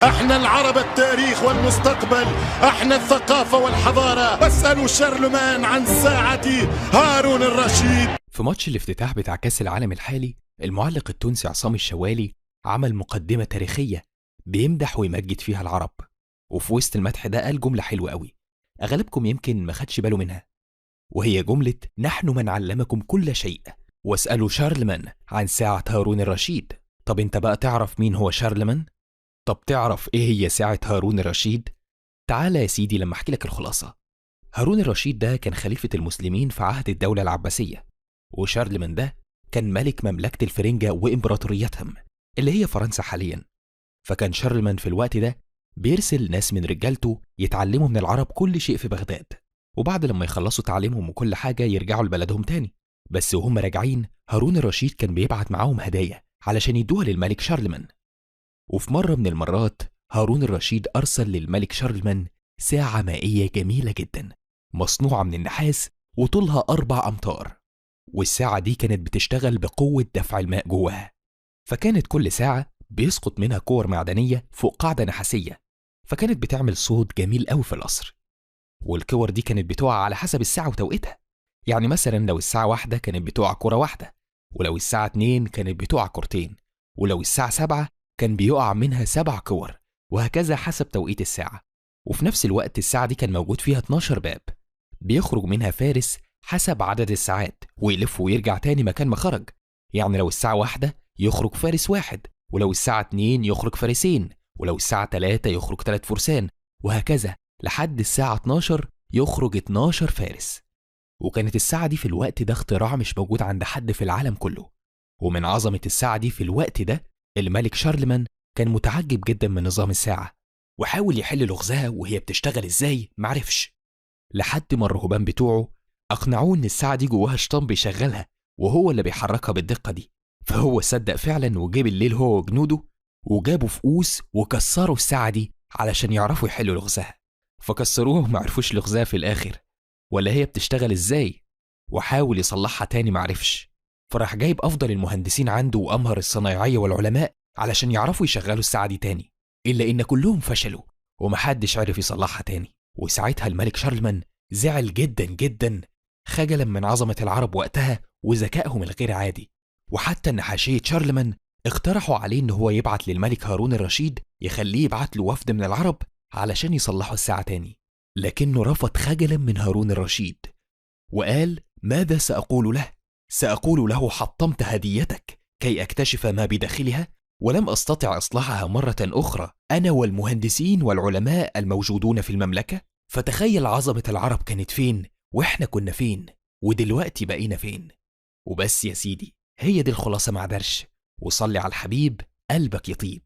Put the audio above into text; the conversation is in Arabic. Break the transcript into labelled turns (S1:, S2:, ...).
S1: احنا العرب التاريخ والمستقبل، احنا الثقافة والحضارة. اسألوا شارلمان عن ساعة هارون الرشيد.
S2: في ماتش الافتتاح بتاع كأس العالم الحالي، المعلق التونسي عصام الشوالي عمل مقدمة تاريخية بيمدح ويمجد فيها العرب، وفي وسط المدح ده قال جملة حلوة قوي أغلبكم يمكن ما خدش باله منها، وهي جملة نحن من علمكم كل شيء واسألوا شارلمان عن ساعة هارون الرشيد. طب انت بقى تعرف مين هو شارلمان؟ طب تعرف ايه هي ساعة هارون الرشيد؟ تعالى يا سيدي لما احكي لك الخلاصة. هارون الرشيد ده كان خليفة المسلمين في عهد الدولة العباسية، وشارلمان ده كان ملك مملكة الفرنجة وإمبراطوريتهم اللي هي فرنسا حاليا. فكان شارلمان في الوقت ده بيرسل ناس من رجالته يتعلموا من العرب كل شيء في بغداد، وبعد لما يخلصوا تعليمهم وكل حاجة يرجعوا لبلدهم تاني. بس وهم راجعين هارون الرشيد كان بيبعت معاهم هدايا علشان يدوها للملك شارلمان. وفي مرة من المرات هارون الرشيد أرسل للملك شارلمان ساعة مائية جميلة جدا مصنوعة من النحاس وطولها 4 أمتار، والساعة دي كانت بتشتغل بقوة دفع الماء جواها، فكانت كل ساعة بيسقط منها كور معدنية فوق قاعدة نحاسية، فكانت بتعمل صوت جميل قوي في القصر. والكور دي كانت بتقع على حسب الساعة وتوقيتها، يعني مثلا لو الساعة 1 كانت بتقع كرة واحدة، ولو الساعة 2 كانت بتقع كورتين، ولو الساعة 7 كان بيقع منها 7 كور، وهكذا حسب توقيت الساعة. وفي نفس الوقت الساعة دي كان موجود فيها 12 باب بيخرج منها فارس حسب عدد الساعات ويلف ويرجع تاني مكان ما خرج، يعني لو الساعة 1 يخرج فارس 1، ولو الساعة 2 يخرج فارسين، ولو الساعة 3 يخرج 3 فرسان، وهكذا لحد الساعة 12 يخرج 12 فارس. وكانت الساعة دي في الوقت ده اختراع مش موجود عند حد في العالم كله. ومن عظمة الساعة دي في الوقت ده الملك شارلمان كان متعجب جدا من نظام الساعة، وحاول يحل لغزها وهي بتشتغل ازاي معرفش، لحد ما الرهبان بتوعه أقنعوه إن الساعة دي جواها شيطان بيشغلها وهو اللي بيحركها بالدقة دي. فهو صدق فعلا وجاب الليل هو وجنوده وجابوا فؤوس وكسروا الساعة دي علشان يعرفوا يحلوا لغزها، فكسروها ومعرفوش لغزها في الآخر ولا هي بتشتغل ازاي، وحاول يصلحها تاني معرفش، فراح جايب أفضل المهندسين عنده وأمهر الصنايعية والعلماء علشان يعرفوا يشغلوا الساعة دي تاني، إلا إن كلهم فشلوا ومحدش عرف يصلحها تاني. وساعتها الملك شارلمان زعل جدا جدا خجلا من عظمة العرب وقتها وذكائهم الغير عادي، وحتى إن حاشية شارلمان اقترحوا عليه إن هو يبعت للملك هارون الرشيد يخليه يبعت له وفد من العرب علشان يصلحوا الساعة تاني، لكنه رفض خجلا من هارون الرشيد وقال ماذا سأقول له؟ سأقول له حطمت هديتك كي أكتشف ما بداخلها ولم أستطع إصلاحها مرة أخرى أنا والمهندسين والعلماء الموجودون في المملكة. فتخيل عظمة العرب كانت فين وإحنا كنا فين ودلوقتي بقينا فين. وبس يا سيدي، هي دي الخلاصة مع درش، وصلي على الحبيب قلبك يطيب.